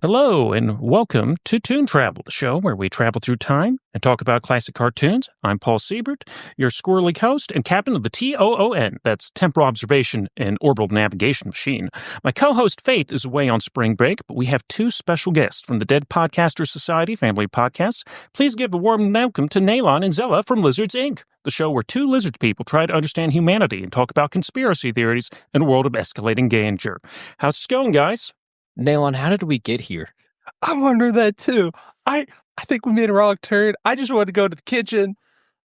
Hello, and welcome to Toon Travel, the show where we travel through time and talk about classic cartoons. I'm Paul Siebert, your squirrely host and captain of the TOON, that's Temporal Observation and Orbital Navigation Machine. My co-host Faith is away on spring break, but we have two special guests from the Dead Podcasters Society family of podcasts. Please give a warm welcome to Nalon and Zella from Lizards, Inc., the show where two lizard people try to understand humanity and talk about conspiracy theories in a world of escalating danger. How's it going, guys? Nalon, how did we get here? I wonder that too. I think we made a wrong turn. I just wanted to go to the kitchen.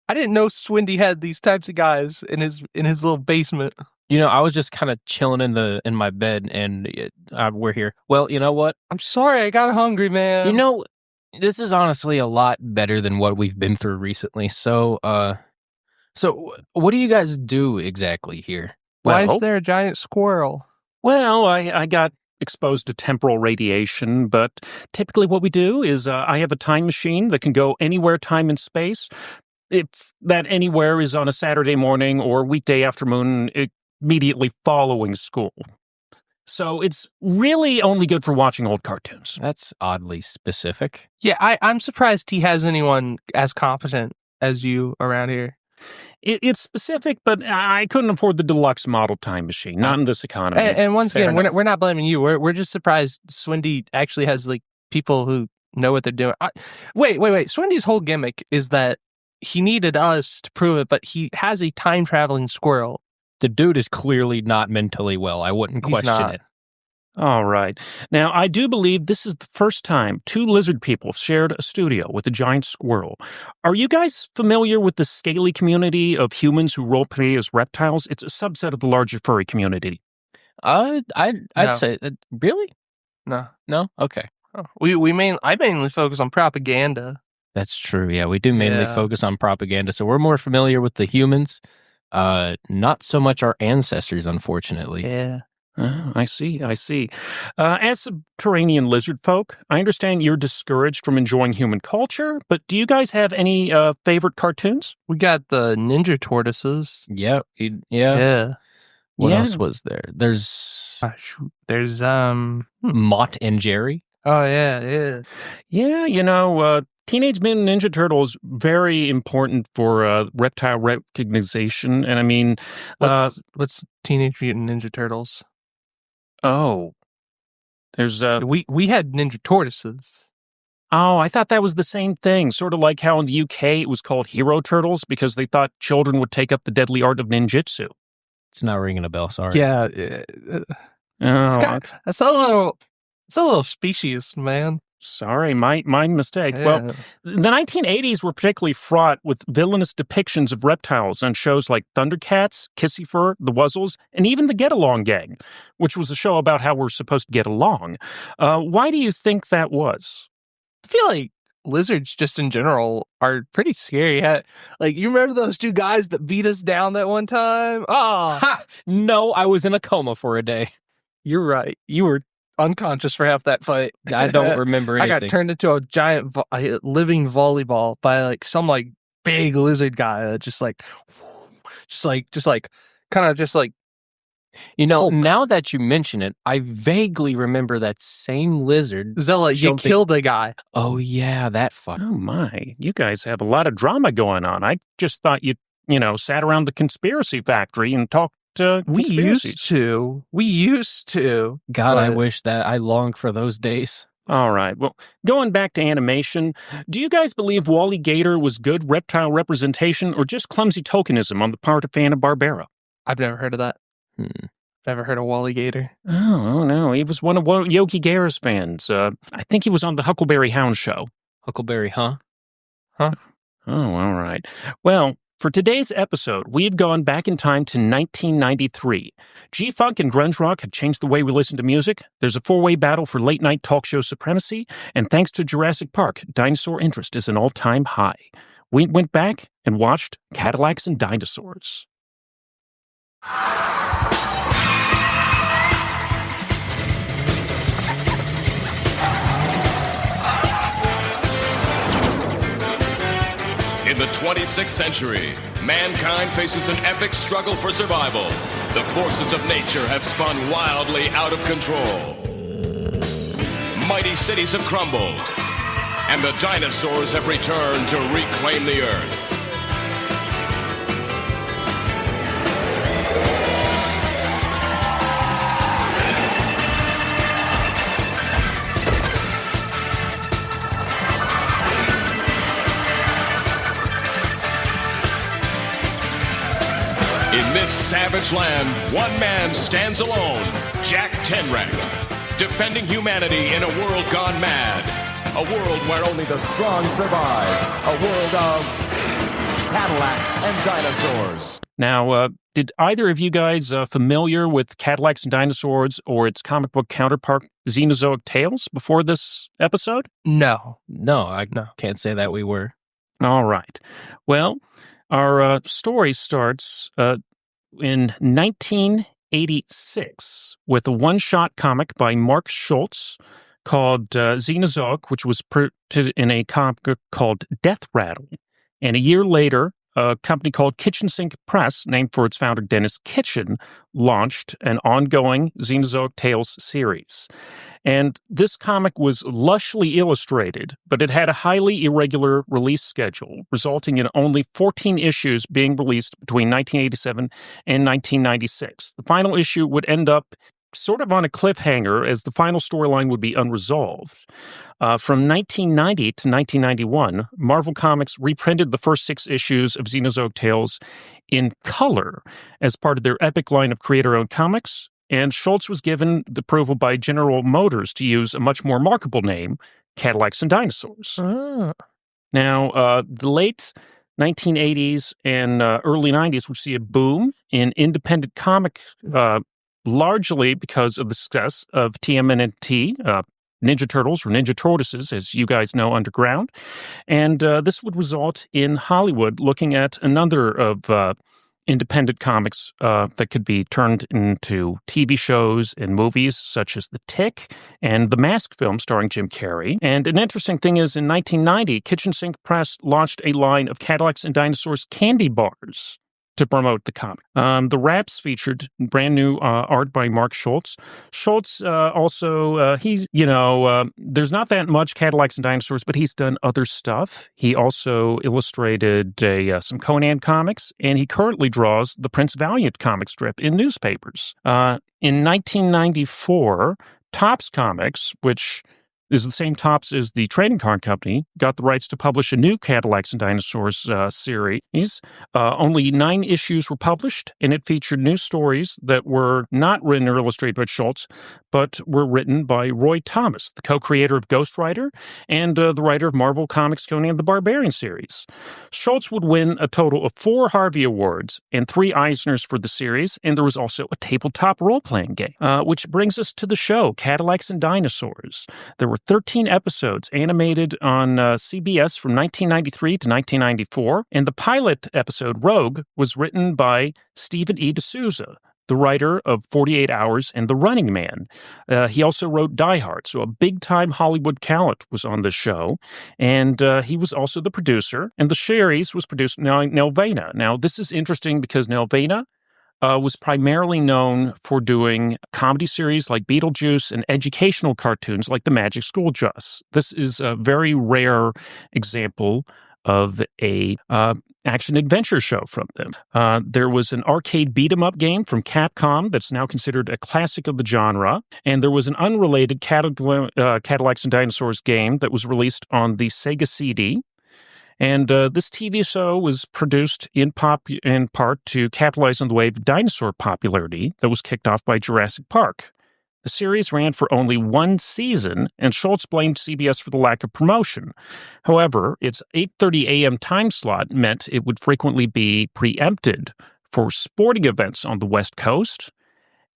I didn't know Swindy had these types of guys in his little basement. You know, I was just kind of chilling in my bed, and we're here. Well, you know what? I'm sorry, I got hungry, man. You know, this is honestly a lot better than what we've been through recently. So what do you guys do exactly here? Why is there a giant squirrel? Well, I got exposed to temporal radiation, but typically what we do is I have a time machine that can go anywhere, time and space. If that anywhere is on a Saturday morning or weekday afternoon immediately following school. So it's really only good for watching old cartoons. That's oddly specific. Yeah, I'm surprised he has anyone as competent as you around here. It's specific, but I couldn't afford the deluxe model time machine, not in this economy. And once again, we're not blaming you. We're just surprised Swindy actually has like people who know what they're doing. Wait. Swindy's whole gimmick is that he needed us to prove it, but he has a time-traveling squirrel. The dude is clearly not mentally well. I wouldn't question it. All right. Now, I do believe this is the first time two lizard people have shared a studio with a giant squirrel. Are you guys familiar with the scaly community of humans who roleplay as reptiles? It's a subset of the larger furry community. I'd say, really? No. Okay. Oh. I mainly focus on propaganda. That's true. Yeah, we do mainly focus on propaganda. So we're more familiar with the humans, not so much our ancestors, unfortunately. Yeah. Oh, I see. As subterranean lizard folk, I understand you're discouraged from enjoying human culture, but do you guys have any favorite cartoons? We got the ninja tortoises. Yeah. What else was there? There's Mott and Jerry. Oh, yeah. Yeah, you know, Teenage Mutant Ninja Turtles, very important for reptile recognition, and I mean... What's Teenage Mutant Ninja Turtles? Oh, there's we had ninja tortoises. Oh, I thought that was the same thing. Sort of like how in the UK it was called Hero Turtles because they thought children would take up the deadly art of ninjutsu. It's not ringing a bell. Sorry. Yeah, it's a little specious, man. Sorry, my mistake. Yeah. Well, the 1980s were particularly fraught with villainous depictions of reptiles on shows like Thundercats, Kissy Fur, The Wuzzles, and even The Get Along Gang, which was a show about how we're supposed to get along. Why do you think that was? I feel like lizards just in general are pretty scary. Like, you remember those two guys that beat us down that one time? Oh, no, I was in a coma for a day. You're right. You were unconscious for half that fight. I don't remember anything. I got turned into a giant living volleyball by like some like big lizard guy that just you know, Hulk. Now that you mention it, I vaguely remember that same lizard. Zella, you killed a guy. Oh yeah, that fuck. Oh my, you guys have a lot of drama going on. I just thought you sat around the conspiracy factory and talked We used to. God, I wish that I longed for those days. All right. Well, going back to animation, do you guys believe Wally Gator was good reptile representation or just clumsy tokenism on the part of Hanna-Barbera? I've never heard of that. Never heard of Wally Gator. Oh, no. He was one of Yogi Gara's fans. I think he was on the Huckleberry Hound show. Huckleberry, huh? Oh, all right. Well, for today's episode, we've gone back in time to 1993. G-Funk and grunge rock have changed the way we listen to music. There's a four-way battle for late-night talk show supremacy. And thanks to Jurassic Park, dinosaur interest is an all-time high. We went back and watched Cadillacs and Dinosaurs. In the 26th century, mankind faces an epic struggle for survival. The forces of nature have spun wildly out of control. mighty cities have crumbled, and the dinosaurs have returned to reclaim the Earth. In this savage land, one man stands alone, Jack Tenrek, defending humanity in a world gone mad. A world where only the strong survive. A world of Cadillacs and Dinosaurs. Now, did either of you guys familiar with Cadillacs and Dinosaurs or its comic book counterpart, Xenozoic Tales, before this episode? No. No, I No. can't say that we were. All right. Well, our story starts in 1986 with a one-shot comic by Mark Schultz called Xenozoic, which was printed in a comic book called Death Rattle. And a year later, a company called Kitchen Sink Press, named for its founder Dennis Kitchen, launched an ongoing Xenozoic Tales series. And this comic was lushly illustrated, but it had a highly irregular release schedule, resulting in only 14 issues being released between 1987 and 1996. The final issue would end up sort of on a cliffhanger, as the final storyline would be unresolved. From 1990 to 1991, Marvel Comics reprinted the first 6 issues of Xenozoic Tales in color as part of their epic line of creator-owned comics, and Schultz was given the approval by General Motors to use a much more marketable name, Cadillacs and Dinosaurs. Now, the late 1980s and early 90s would see a boom in independent comic, largely because of the success of TMNT, Ninja Turtles, or Ninja Tortoises, as you guys know, underground. And this would result in Hollywood looking at another of independent comics that could be turned into TV shows and movies, such as The Tick and the Mask film starring Jim Carrey. And an interesting thing is, in 1990, Kitchen Sink Press launched a line of Cadillacs and Dinosaurs candy bars to promote the comic. The wraps featured brand new art by Mark Schultz. Schultz also, he's, there's not that much Cadillacs and Dinosaurs, but he's done other stuff. He also illustrated some Conan comics, and he currently draws the Prince Valiant comic strip in newspapers. In 1994, Topps Comics, which is the same Topps as the trading card company, got the rights to publish a new Cadillacs and Dinosaurs series. Only 9 issues were published, and it featured new stories that were not written or illustrated by Schultz, but were written by Roy Thomas, the co-creator of Ghost Rider and the writer of Marvel Comics' Conan the Barbarian series. Schultz would win a total of 4 Harvey Awards and 3 Eisners for the series, and there was also a tabletop role-playing game, which brings us to the show, Cadillacs and Dinosaurs. There were 13 episodes animated on CBS from 1993 to 1994, and the pilot episode, Rogue, was written by Stephen E. D'Souza, the writer of 48 Hours and The Running Man. He also wrote Die Hard, so a big-time Hollywood talent was on the show, and he was also the producer, and the series was produced by Nelvana. Now, this is interesting because Nelvana was primarily known for doing comedy series like Beetlejuice and educational cartoons like The Magic School Bus. This is a very rare example of a action-adventure show from them. There was an arcade beat-em-up game from Capcom that's now considered a classic of the genre, and there was an unrelated Cadillacs and Dinosaurs game that was released on the Sega CD. And this TV show was produced in part to capitalize on the wave of dinosaur popularity that was kicked off by Jurassic Park. The series ran for only 1 season, and Schultz blamed CBS for the lack of promotion. However, its 8:30 a.m. time slot meant it would frequently be preempted for sporting events on the West Coast,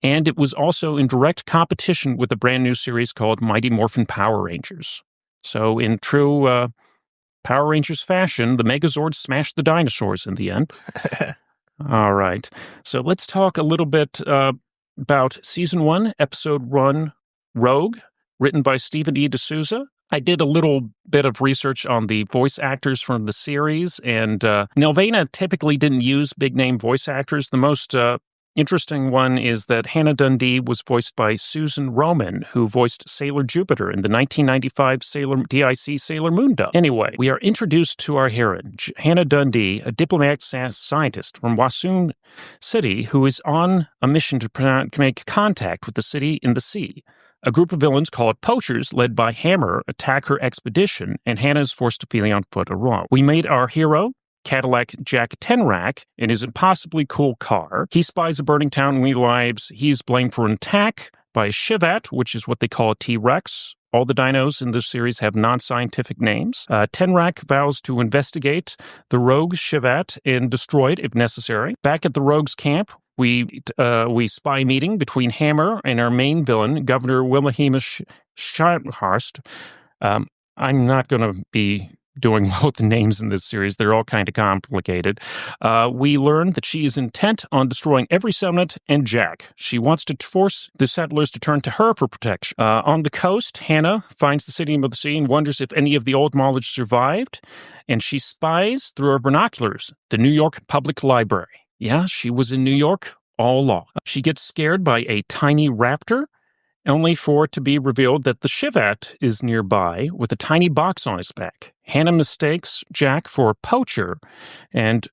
and it was also in direct competition with a brand new series called Mighty Morphin Power Rangers. So in true Power Rangers fashion, the Megazords smashed the dinosaurs in the end. All right. So let's talk a little bit about Season 1, Episode 1, Rogue, written by Stephen E. D'Souza. I did a little bit of research on the voice actors from the series, and Nelvana typically didn't use big-name voice actors. The most interesting one is that Hannah Dundee was voiced by Susan Roman, who voiced Sailor Jupiter in the 1995 DIC Sailor Moon dub. Anyway, we are introduced to our heroine, Hannah Dundee, a diplomatic scientist from Wassoon City who is on a mission to make contact with the city in the sea. A group of villains called poachers, led by Hammer, attack her expedition, and Hannah is forced to flee on foot alone. We meet our hero, Cadillac Jack Tenrack, in his impossibly cool car. He spies a burning town and realizes he is blamed for an attack by a Shivat, which is what they call a T-Rex. All the dinos in this series have non-scientific names. Tenrack vows to investigate the rogue Shivat and destroy it if necessary. Back at the rogues' camp, we spy meeting between Hammer and our main villain, Governor Wilhelmina Scharnhorst. I'm not going to be doing both the names in this series. They're all kind of complicated. We learn that she is intent on destroying every settlement and Jack. She wants to force the settlers to turn to her for protection. On the coast, Hannah finds the city of the sea and wonders if any of the old knowledge survived, and she spies through her binoculars the New York Public Library. Yeah, she was in New York all along. She gets scared by a tiny raptor, only for it to be revealed that the Shivat is nearby with a tiny box on its back. Hannah mistakes Jack for a poacher and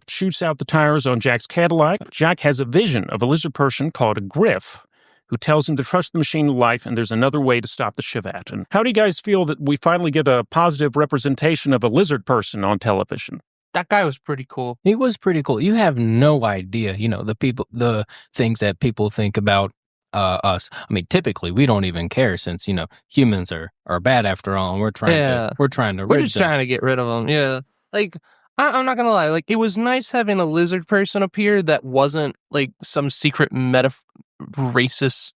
shoots out the tires on Jack's Cadillac. Jack has a vision of a lizard person called a Griff, who tells him to trust the machine of life and there's another way to stop the Shivat. And how do you guys feel that we finally get a positive representation of a lizard person on television? That guy was pretty cool. He was pretty cool. You have no idea, the things that people think about us. I mean, typically we don't even care since, humans are bad after all, and we're trying to We're just trying to get rid of them. Yeah. Like, I'm not gonna lie, like, it was nice having a lizard person appear that wasn't like some secret racist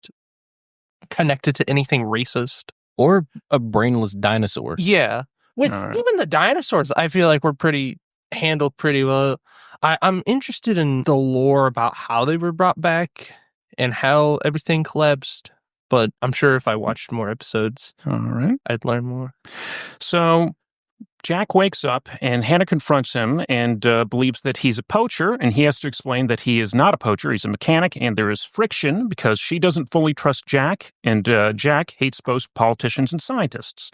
connected to anything racist. Or a brainless dinosaur. Yeah. Even the dinosaurs, I feel like were handled pretty well. I'm interested in the lore about how they were brought back and how everything collapsed, but I'm sure if I watched more episodes, all right, I'd learn more. So Jack wakes up and Hannah confronts him and believes that he's a poacher, and he has to explain that he is not a poacher, he's a mechanic, and there is friction because she doesn't fully trust Jack, and Jack hates both politicians and scientists.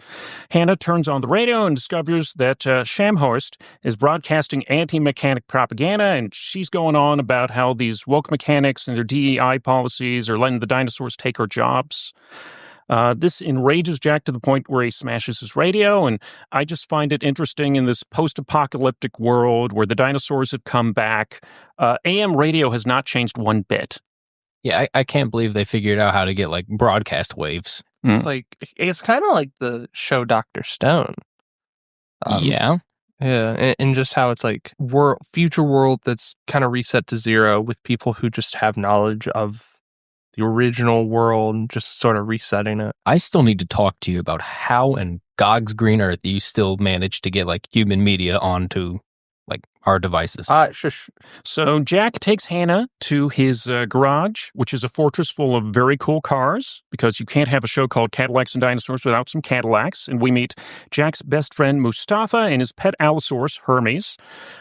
Hannah turns on the radio and discovers that Scharnhorst is broadcasting anti-mechanic propaganda, and she's going on about how these woke mechanics and their DEI policies are letting the dinosaurs take our jobs. This enrages Jack to the point where he smashes his radio, and I just find it interesting in this post-apocalyptic world where the dinosaurs have come back. AM radio has not changed one bit. Yeah, I can't believe they figured out how to get, broadcast waves. It's kind of like the show Dr. Stone. Yeah. Yeah, and just how it's future world that's kind of reset to zero with people who just have knowledge of the original world and just sort of resetting it. I still need to talk to you about how in God's green earth you still manage to get human media onto our devices. Shush. So Jack takes Hannah to his garage, which is a fortress full of very cool cars, because you can't have a show called Cadillacs and Dinosaurs without some Cadillacs. And we meet Jack's best friend Mustafa and his pet Allosaurus, Hermes.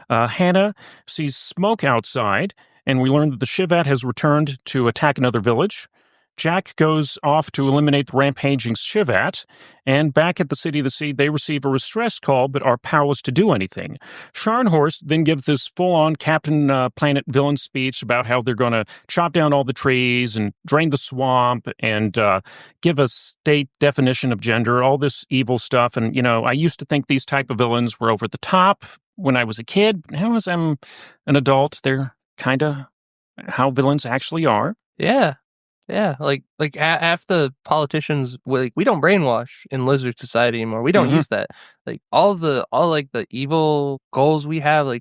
Hannah sees smoke outside, and we learn that the Shivat has returned to attack another village. Jack goes off to eliminate the rampaging Shivat, and back at the City of the Sea, they receive a distress call but are powerless to do anything. Scharnhorst then gives this full-on Captain Planet villain speech about how they're going to chop down all the trees and drain the swamp and give a state definition of gender, all this evil stuff. And, I used to think these type of villains were over the top when I was a kid. Now as I'm an adult, they're kind of how villains actually are. Yeah. Yeah, half the politicians, we don't brainwash in lizard society anymore. We don't use that. All the evil goals we have,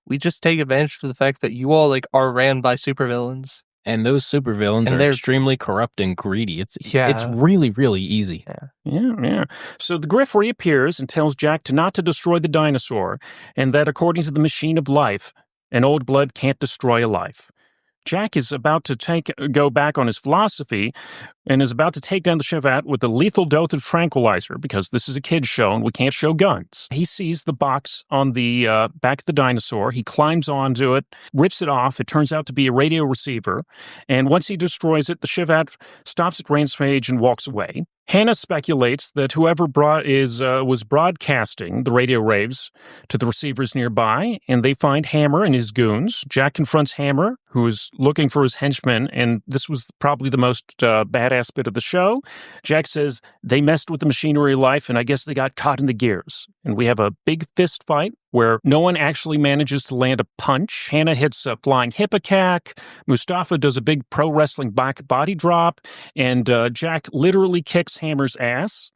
we just take advantage of the fact that you all are ran by supervillains. And those supervillains are extremely corrupt and greedy. It's really, really easy. Yeah. So the Griff reappears and tells Jack not to destroy the dinosaur, and that according to the machine of life, an old blood can't destroy a life. Jack is about to go back on his philosophy and is about to take down the Chevette with a lethal dose of tranquilizer because this is a kid's show and we can't show guns. He sees the box on the back of the dinosaur. He climbs onto it, rips it off. It turns out to be a radio receiver. And once he destroys it, the Chevette stops at range and walks away. Hannah speculates that whoever was broadcasting the radio waves to the receivers nearby, and they find Hammer and his goons. Jack confronts Hammer, who is looking for his henchmen, and this was probably the most badass bit of the show. Jack says they messed with the machinery of life, and I guess they got caught in the gears. And we have a big fist fight where no one actually manages to land a punch. Hannah hits a flying hippocac. Mustafa does a big pro wrestling back body drop, and Jack literally kicks Hammer's ass.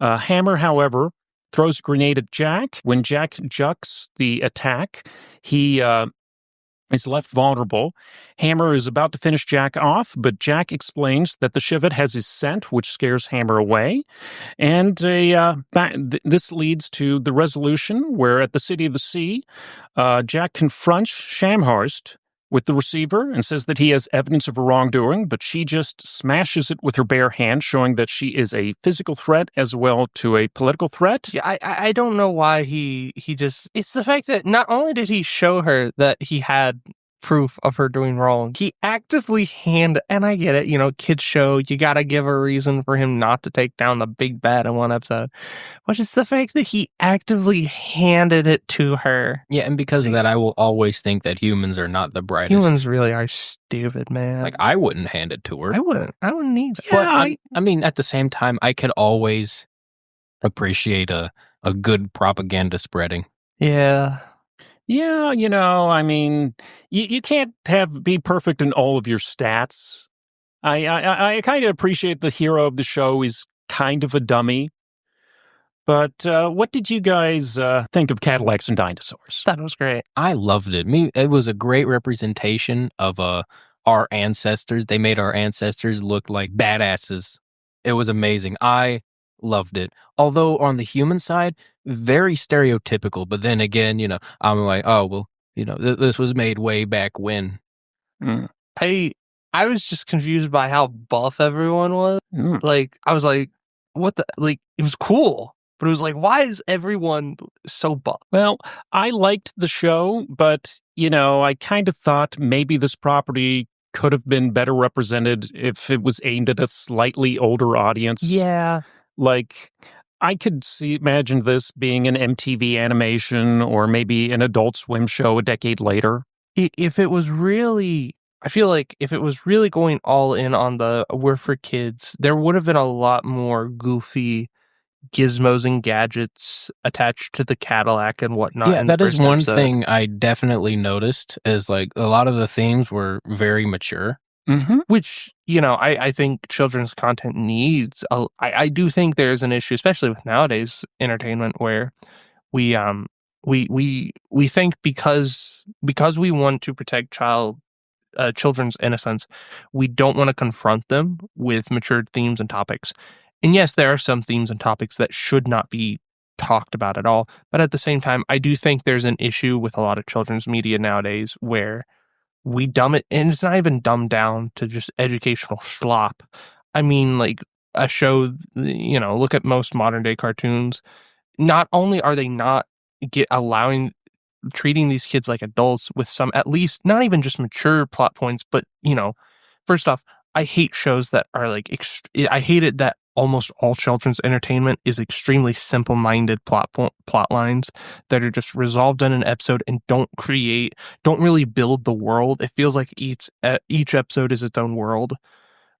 Hammer, however, throws a grenade at Jack. When Jack jucks the attack, he is left vulnerable. Hammer is about to finish Jack off, but Jack explains that the Chevette has his scent, which scares Hammer away. And this leads to the resolution where at the City of the Sea, Jack confronts Shamhorst with the receiver and says that he has evidence of her wrongdoing, but she just smashes it with her bare hand, showing that she is a physical threat as well to a political threat. Yeah, I don't know why he just... It's the fact that not only did he show her that he had proof of her doing wrong, he actively and I get it, kids show, you gotta give a reason for him not to take down the big bad in one episode, but it's the fact that he actively handed it to her. Yeah, and because of that, I will always think that humans are not the brightest. Humans really are stupid, man. Like, I wouldn't hand it to her. I wouldn't need that. But I mean, at the same time, I could always appreciate a good propaganda spreading. Yeah. Yeah, I mean, you can't be perfect in all of your stats. I kind of appreciate the hero of the show is kind of a dummy. But what did you guys think of Cadillacs and Dinosaurs? That was great. I loved it. It was a great representation of our ancestors. They made our ancestors look like badasses. It was amazing. I loved it. Although on the human side, very stereotypical. But then again, I'm like, oh, well, this was made way back when. Mm. I was just confused by how buff everyone was. Mm. Like, I was like, what the, like, it was cool. But it was like, why is everyone so buff? Well, I liked the show, but, I kind of thought maybe this property could have been better represented if it was aimed at a slightly older audience. Yeah. Like, I could imagine this being an MTV animation or maybe an Adult Swim show a decade later. If it was really, I feel like if it was really going all in on the we're for kids, there would have been a lot more goofy gizmos and gadgets attached to the Cadillac and whatnot. Yeah, that is one thing I definitely noticed is like a lot of the themes were very mature. Mm-hmm. Which, I think children's content needs. I do think there's an issue, especially with nowadays entertainment, where we think because we want to protect children's innocence, we don't want to confront them with mature themes and topics. And yes, there are some themes and topics that should not be talked about at all. But at the same time, I do think there's an issue with a lot of children's media nowadays where we dumb it, and it's not even dumbed down to just educational slop. I mean, like a show, look at most modern day cartoons. Not only are they not treating these kids like adults with some, at least, not even just mature plot points, but, first off, I hate shows that are like, I hate it that almost all children's entertainment is extremely simple-minded plot lines that are just resolved in an episode and don't really build the world. It feels like each episode is its own world.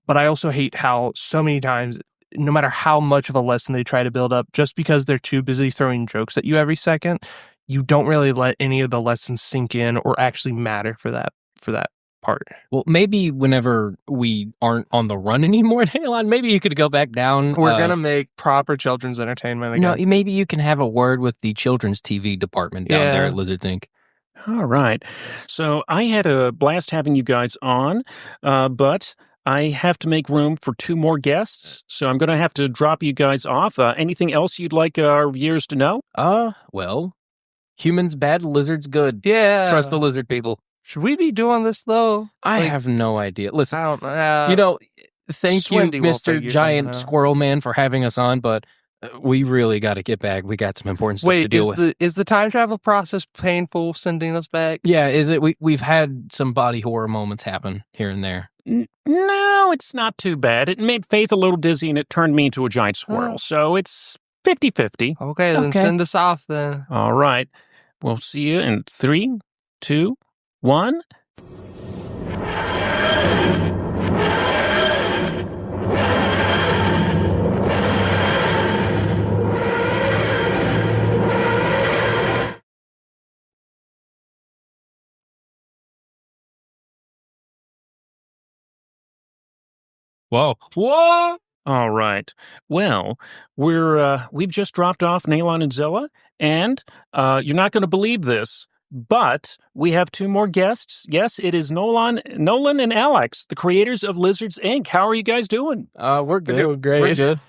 But I also hate how so many times, no matter how much of a lesson they try to build up, just because they're too busy throwing jokes at you every second, you don't really let any of the lessons sink in or actually matter for that part. Well, maybe whenever we aren't on the run anymore, Nalon, maybe you could go back down. We're going to make proper children's entertainment again. No, maybe you can have a word with the children's TV department down there at Lizards Inc. All right. So I had a blast having you guys on, but I have to make room for 2 more guests, so I'm going to have to drop you guys off. Anything else you'd like our viewers to know? Well, humans bad, lizards good. Yeah. Trust the lizard people. Should we be doing this, though? I have no idea. Listen, I don't know. Thank you, Swindy will Mr. figure Giant something out. Squirrel Man, for having us on, but we really got to get back. We got some important stuff to Wait, deal with. is the time travel process painful sending us back? Yeah, is it? We've had some body horror moments happen here and there. No, it's not too bad. It made Faith a little dizzy and it turned me into a giant squirrel. So it's 50-50. Okay, then Okay. send us off then. All right. We'll see you in 3, 2, 1. Whoa. Whoa! All right. Well, we've just dropped off Nalon and Zella, and you're not going to believe this, but we have 2 more guests. Yes, it is Nolan and Alex, the creators of Lizards Inc. How are you guys doing? We're good. doing great. We're good.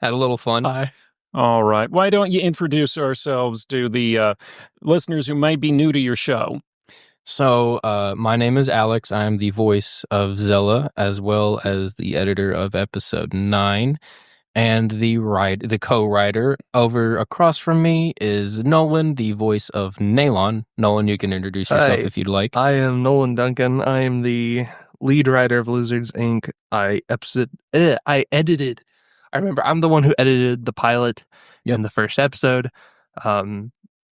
Had a little fun. Hi. All right. Why don't you introduce ourselves to the listeners who might be new to your show? So, my name is Alex. I'm the voice of Zella, as well as the editor of episode 9, and the co-writer. Over across from me is Nolan, the voice of Nalon. Nolan, you can introduce yourself Hi. if you'd like. I am Nolan Duncan. I am the lead writer of Lizards Inc. I edited. I remember I'm the one who edited the pilot in the first episode.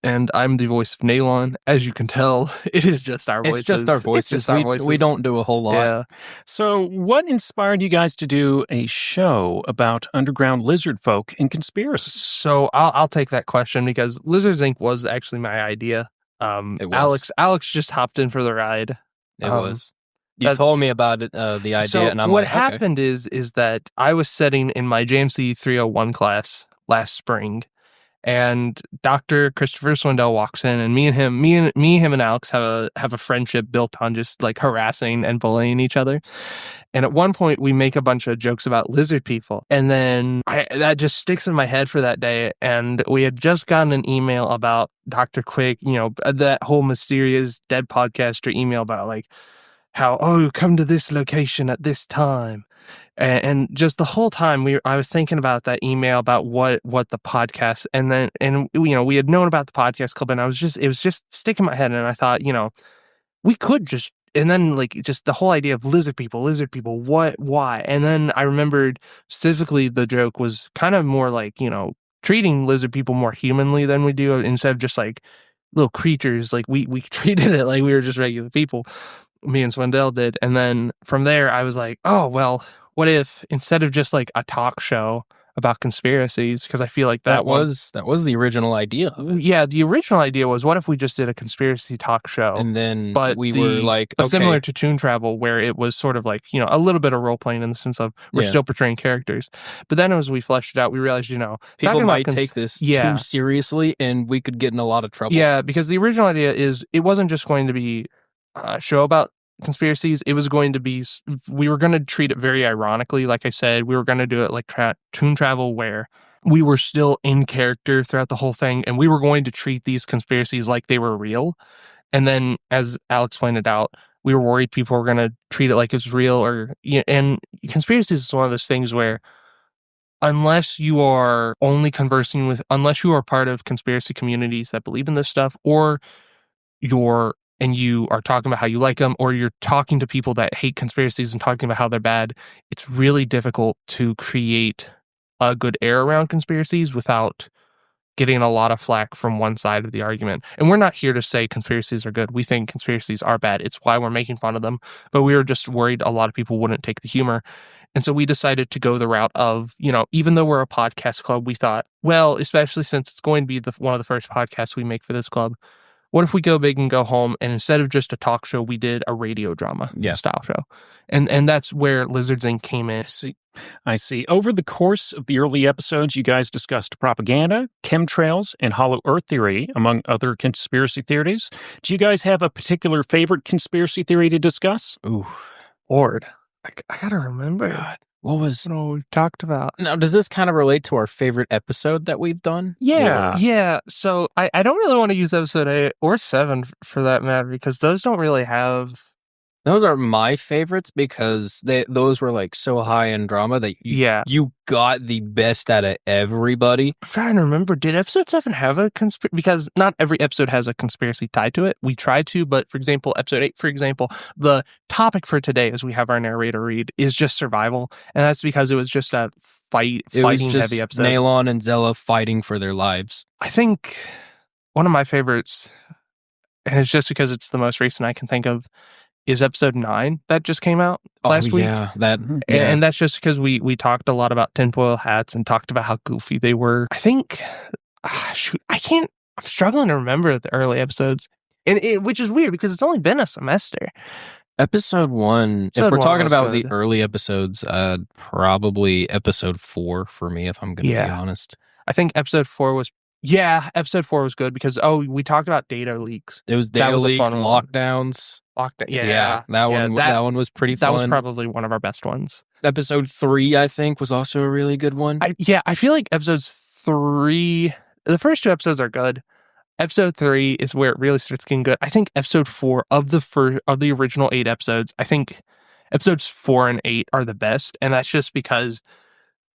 And I'm the voice of Nalon. As you can tell, it is just our voices. It's just our voices. It's just our voices. We don't do a whole lot. Yeah. So, what inspired you guys to do a show about underground lizard folk and conspiracies? So I'll take that question because Lizards Inc. was actually my idea. It was. Alex just hopped in for the ride. It was. You told me about it, the idea, So and I'm what like, okay. happened is that I was sitting in my JMC 301 class last spring, and Dr. Christopher Swindell walks in, and me and him and Alex have a friendship built on just like harassing and bullying each other. And at one point, we make a bunch of jokes about lizard people, and then that just sticks in my head for that day. And we had just gotten an email about Dr. Quick, that whole mysterious dead podcaster email about like how come to this location at this time. And just the whole time I was thinking about that email about what the podcast, and we had known about the podcast club, and it was just sticking in my head, and I thought, we could just, and then like just the whole idea of lizard people, why? And then I remembered specifically the joke was kind of more like, treating lizard people more humanly than we do, instead of just like little creatures. Like we treated it like we were just regular people. Me and Swindell did. And then from there, I was like, oh, well, what if instead of just like a talk show about conspiracies, because I feel like that was the original idea of it. Yeah, the original idea was, what if we just did a conspiracy talk show? And then but we were like, okay. Similar to Toon Travel, where it was sort of like, a little bit of role playing in the sense of we're still portraying characters. But then as we fleshed it out, we realized, people might take this too seriously, and we could get in a lot of trouble. Yeah, because the original idea is it wasn't just going to be a show about conspiracies. It was going to be, we were going to treat it very ironically. Like I said, we were going to do it like Toon Travel, where we were still in character throughout the whole thing, and we were going to treat these conspiracies like they were real. And then, as Alex pointed out, we were worried people were going to treat it like it's real, and conspiracies is one of those things where unless you are unless you are part of conspiracy communities that believe in this stuff, or you are talking about how you like them, or you're talking to people that hate conspiracies and talking about how they're bad, it's really difficult to create a good air around conspiracies without getting a lot of flack from one side of the argument. And we're not here to say conspiracies are good. We think conspiracies are bad. It's why we're making fun of them. But we were just worried a lot of people wouldn't take the humor. And so we decided to go the route of, even though we're a podcast club, we thought, well, especially since it's going to be one of the first podcasts we make for this club, what if we go big and go home, and instead of just a talk show, we did a radio drama style show? And that's where Lizards Inc. came in. I see. Over the course of the early episodes, you guys discussed propaganda, chemtrails, and hollow earth theory, among other conspiracy theories. Do you guys have a particular favorite conspiracy theory to discuss? Ooh. Lord, I gotta remember. God. What we've talked about? Now, does this kind of relate to our favorite episode that we've done? Yeah. Yeah. So I don't really want to use episode 8 or 7 for that matter, because those don't really have Those are my favorites because those were like so high in drama that you got the best out of everybody. I'm trying to remember, did episode 7 have a conspiracy? Because not every episode has a conspiracy tied to it. We try to, but for example, episode 8, for example, the topic for today, as we have our narrator read, is just survival. And that's because it was just a fighting heavy episode. Nalon and Zella fighting for their lives. I think one of my favorites, and it's just because it's the most recent I can think of, is episode 9 that just came out last week. And that's just because we talked a lot about tinfoil hats and talked about how goofy they were. I think, I'm struggling to remember the early episodes, which is weird because it's only been a semester. Episode 1, if we're talking about the early episodes, probably episode 4 for me, if I'm going to be honest. I think episode 4 was good because, we talked about data leaks. It was data leaks, lockdowns. That one was pretty fun. That was probably one of our best ones. Episode 3, I think, was also a really good one. I feel like episodes 3, the first 2 episodes are good. Episode 3 is where it really starts getting good. I think episode 4 of the original 8 episodes, I think episodes 4 and 8 are the best, and that's just because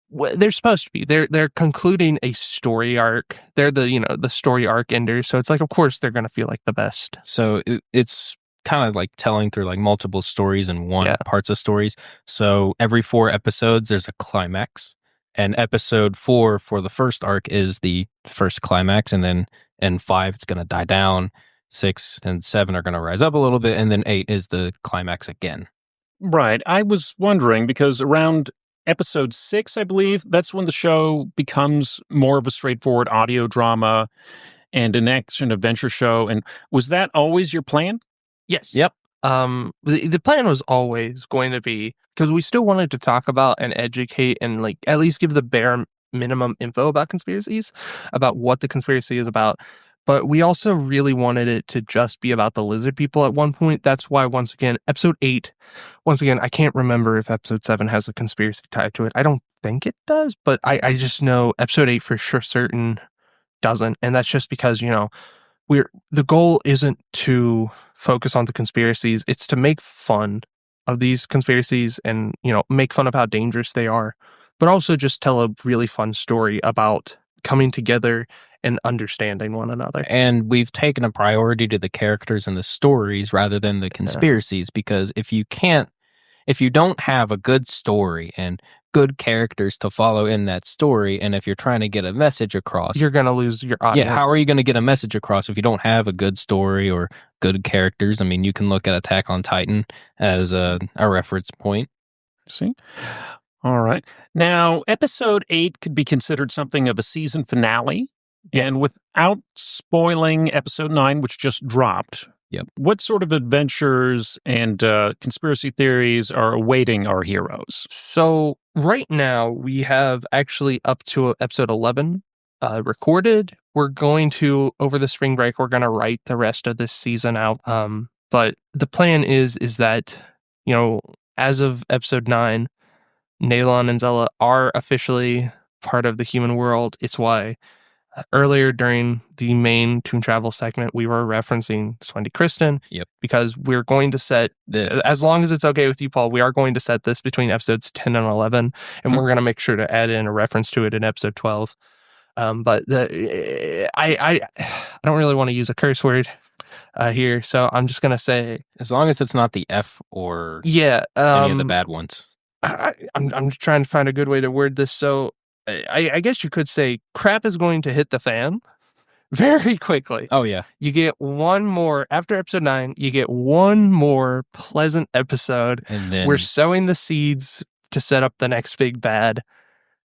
they're supposed to be. They're concluding a story arc. They're the story arc enders, so it's like, of course they're going to feel like the best. So it's kind of like telling through like multiple stories in one parts of stories. So every 4 episodes there's a climax, and episode 4 for the first arc is the first climax, and then in 5 it's going to die down, 6 and 7 are going to rise up a little bit, and then 8 is the climax again. Right. I was wondering because around episode 6, I believe, that's when the show becomes more of a straightforward audio drama and an action adventure show. And was that always your plan? Yes. Yep. The plan was always going to be, because we still wanted to talk about and educate and like at least give the bare minimum info about conspiracies, about what the conspiracy is about. But we also really wanted it to just be about the lizard people at one point. That's why, once again, episode 8, I can't remember if episode 7 has a conspiracy tied to it. I don't think it does, but I just know episode 8 for sure certain doesn't. And that's just because, the goal isn't to focus on the conspiracies. It's to make fun of these conspiracies and, make fun of how dangerous they are, but also just tell a really fun story about coming together and understanding one another. And we've taken a priority to the characters and the stories rather than the conspiracies, because if you don't have a good story and good characters to follow in that story, and if you're trying to get a message across, you're going to lose your audience. Yeah, how are you going to get a message across if you don't have a good story or good characters? I mean, you can look at Attack on Titan as a reference point. See? All right. Now, episode 8 could be considered something of a season finale. And without spoiling episode 9, which just dropped, what sort of adventures and conspiracy theories are awaiting our heroes? So right now we have actually up to episode 11 recorded. We're going to, over the spring break, we're going to write the rest of this season out. But the plan is that, as of episode 9, Nalon and Zella are officially part of the human world. It's why earlier during the main Toon Travel segment, we were referencing Swendy Kristen. Yep. Because we're going to set, as long as it's okay with you, Paul, we are going to set this between episodes 10 and 11, and we're going to make sure to add in a reference to it in episode 12. But I don't really want to use a curse word here, so I'm just going to say, as long as it's not the F or any of the bad ones. I'm trying to find a good way to word this. So I guess you could say crap is going to hit the fan very quickly. Oh, yeah. You get one more, after episode 9, you get one more pleasant episode. And then we're sowing the seeds to set up the next big bad.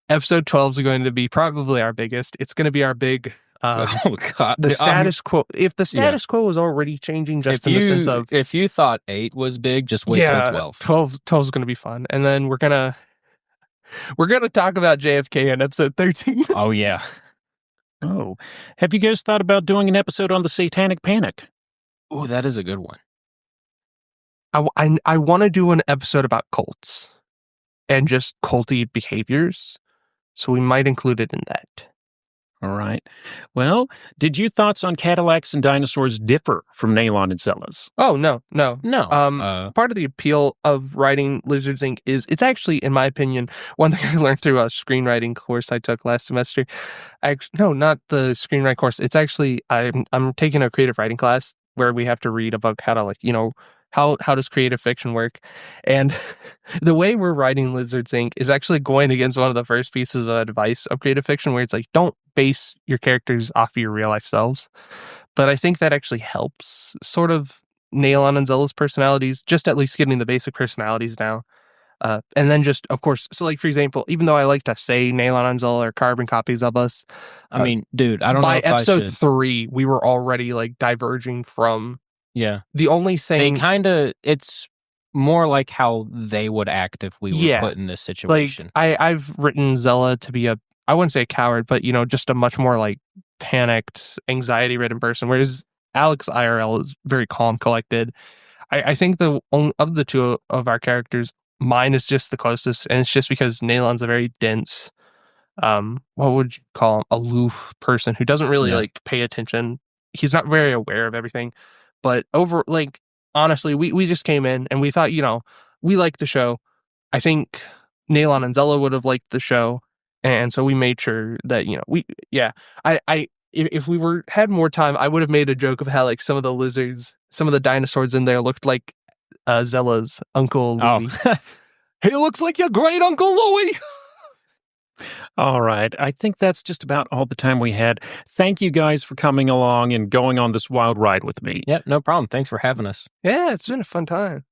Episode 12 is going to be probably our biggest. It's going to be our big... oh, God. The status quo. If the status quo was already changing just in the sense of... If you thought 8 was big, just wait till 12. 12 is going to be fun. And then we're going to talk about JFK in episode 13. Oh, yeah. Oh. Have you guys thought about doing an episode on the Satanic Panic? Oh, that is a good one. I want to do an episode about cults and just culty behaviors. So we might include it in that. All right. Well, did your thoughts on Cadillacs and Dinosaurs differ from Nalon and Zella's? Oh, no. No. Part of the appeal of writing Lizards Inc. is it's actually, in my opinion, one thing I learned through a screenwriting course I took last semester. No, not the screenwriting course. It's actually, I'm taking a creative writing class where we have to read about how to, like, how does creative fiction work? And the way we're writing Lizards Inc. is actually going against one of the first pieces of advice of creative fiction, where it's like, don't base your characters off of your real life selves. But I think that actually helps sort of nail on Zella's personalities, just at least getting the basic personalities down. And then just, of course, so like, for example, even though I like to say Nalon and Zella are carbon copies of us, I mean, dude, I don't know by if episode 3, we were already like diverging from the only thing. It's more like how they would act if we were put in this situation. Like, I've written Zella to be I wouldn't say a coward, but, just a much more like panicked, anxiety-ridden person, whereas Alex IRL is very calm, collected. I think of the two of our characters, mine is just the closest, and it's just because Nalon's a very dense, what would you call him, aloof person who doesn't really like pay attention. He's not very aware of everything. But honestly, we just came in and we thought, we like the show. I think Nalon and Zella would have liked the show. And so we made sure that, if we had more time, I would have made a joke of how, like, some of the lizards, some of the dinosaurs in there looked like Zella's Uncle Louie. Oh. He looks like your great Uncle Louie. All right. I think that's just about all the time we had. Thank you guys for coming along and going on this wild ride with me. Yeah, no problem. Thanks for having us. Yeah, it's been a fun time.